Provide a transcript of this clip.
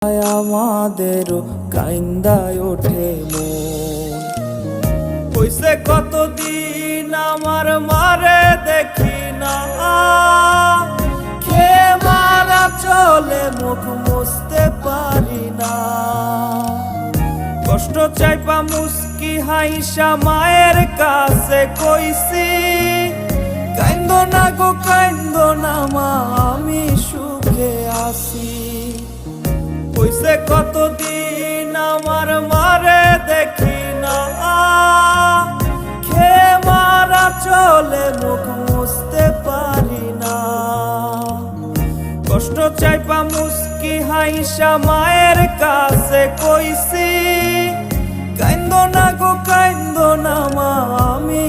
আমাদেরও কাইন্দায় ওঠে মন। হইছে কতদিন আমার মারে দেখি না, খেয়ে মারা চলে মুখ মুছতে পারি না। কষ্ট চাইপা মুস্কি হাইসা মায়ের কাছে কইছি, কাইন্দো না গো কাইন্দো না মা, আমি সুখে আছি। হইছে কতদিন আমার মারে দেখি না, খেয়ে মারা চলে মুখ মুছতে পারি না। কষ্ট চাইপা মুস্কি হাইসা মায়ের কাছে কইছি, কাইন্দো না গো কাইন্দো না মা, আমি